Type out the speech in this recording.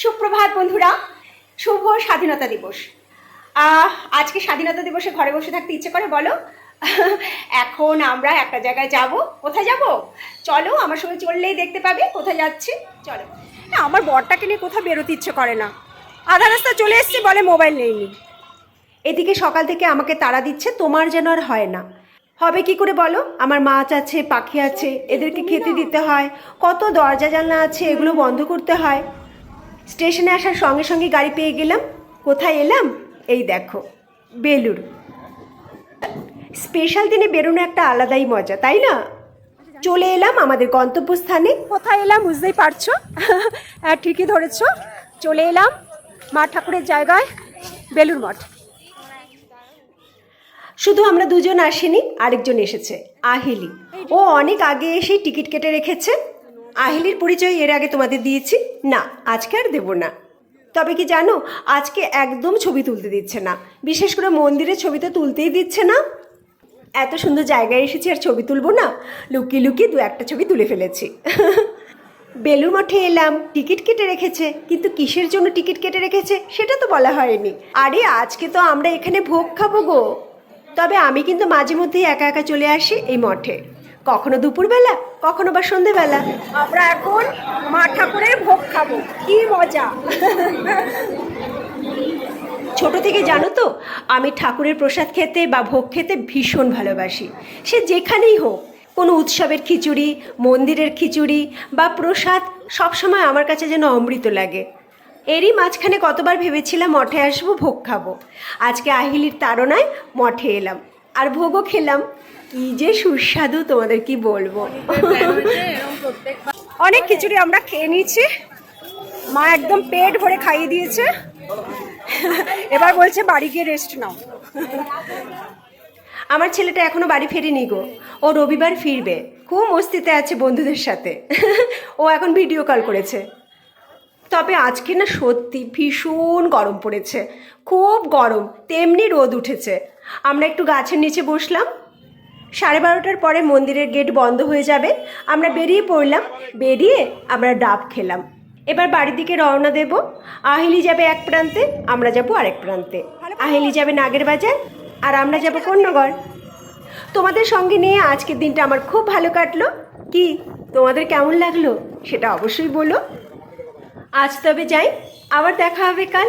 সুপ্রভাত বন্ধুরা, শুভ স্বাধীনতা দিবস। আজকে স্বাধীনতা দিবসে ঘরে বসে থাকতে ইচ্ছে করে বলো? এখন আমরা একটা জায়গায় যাব। কোথায় যাব? চলো, আমার সঙ্গে চললেই দেখতে পাবে কোথায় যাচ্ছি। চলো। না, আমার বরটাকে নিয়ে কোথাও বেরোতে ইচ্ছে করে না। আধা রাস্তা চলে এসেছি, বলে মোবাইল নেইনি। এদিকে সকাল থেকে আমাকে তাড়া দিচ্ছে, তোমার যেন আর হয় না। হবে কি করে বলো? আমার মাছ আছে, পাখি আছে, এদেরকে খেতে দিতে হয়, কত দরজা জানলা আছে, এগুলো বন্ধ করতে হয়। স্টেশনে আসার সঙ্গে সঙ্গে গাড়ি পেয়ে গেলাম। কোথায় এলাম? এই দেখো, বেলুড়। স্পেশাল দিনে বেরোনো একটা আলাদাই মজা, তাই না? চলে এলাম আমাদের গন্তব্যস্থানে। কোথায় এলাম বুঝতেই পারছো। হ্যাঁ, ঠিকই ধরেছো, চলে এলাম মা ঠাকুরের জায়গায়, বেলুড় মঠ। শুধু আমরা দুজন আসিনি, আরেকজন এসেছে, আহিলি। ও অনেক আগে এসেই টিকিট কেটে রেখেছে। আহিলির পরিচয় এর আগে তোমাদের দিয়েছি না, আজকে আর দেবো না। তবে কি জানো, আজকে একদম ছবি তুলতে দিচ্ছে না, বিশেষ করে মন্দিরের ছবি তো তুলতেই দিচ্ছে না। এত সুন্দর জায়গায় এসেছি, আর ছবি তুলবো না? লুকিয়ে লুকিয়ে দু একটা ছবি তুলে ফেলেছি। বেলুড় মঠে এলাম, টিকিট কেটে রেখেছে, কিন্তু কিসের জন্য টিকিট কেটে রেখেছে সেটা তো বলা হয়নি। আরে আজকে তো আমরা এখানে ভোগ খাবো গো। তবে আমি কিন্তু মাঝে মধ্যেই একা একা চলে আসি এই মঠে, কখনো দুপুরবেলা, কখনো বা সন্ধেবেলা। আমরা এখন মা ঠাকুরের ভোগ খাবো, কি মজা। ছোট থেকে জানো তো, আমি ঠাকুরের প্রসাদ খেতে বা ভোগ খেতে ভীষণ ভালোবাসি। সে যেখানেই হোক, কোনো উৎসবের খিচুড়ি, মন্দিরের খিচুড়ি বা প্রসাদ সবসময় আমার কাছে যেন অমৃত লাগে। এরই মাঝখানে কতবার ভেবেছিলাম মঠে আসবো, ভোগ খাবো। আজকে আহিলির তাড়নায় মঠে এলাম, আর ভোগও খেলাম। কি যে সুস্বাদু, তোমাদের কি বলবো। অনেক খিচুড়ি আমরা খেয়ে নিয়েছি, মা একদম পেট ভরে খাইয়ে দিয়েছে। এবার বলছে বাড়ি গিয়ে রেস্ট নাও। আমার ছেলেটা এখনো বাড়ি ফেরেনি গো, ও রবিবার ফিরবে, খুব মস্তিতে আছে বন্ধুদের সাথে। ও এখন ভিডিও কল করেছে। তবে আজকে না সত্যি ভীষণ গরম পড়েছে, খুব গরম, তেমনি রোদ উঠেছে। আমরা একটু গাছের নিচে বসলাম। 12:30টার পরে মন্দিরের গেট বন্ধ হয়ে যাবে। আমরা বেরিয়ে পড়লাম, বেরিয়ে আমরা ডাব খেলাম। এবার বাড়ির দিকে রওনা দেব। আহিলি যাবে এক প্রান্তে, আমরা যাব আরেক প্রান্তে। আহিলি যাবে নাগের বাজার, আর আমরা যাব কন্যগড়। তোমাদের সঙ্গে নিয়ে আজকের দিনটা আমার খুব ভালো কাটলো। কি তোমাদের কেমন লাগলো সেটা অবশ্যই বলো। আজ তবে যাই, আবার দেখা হবে কাল।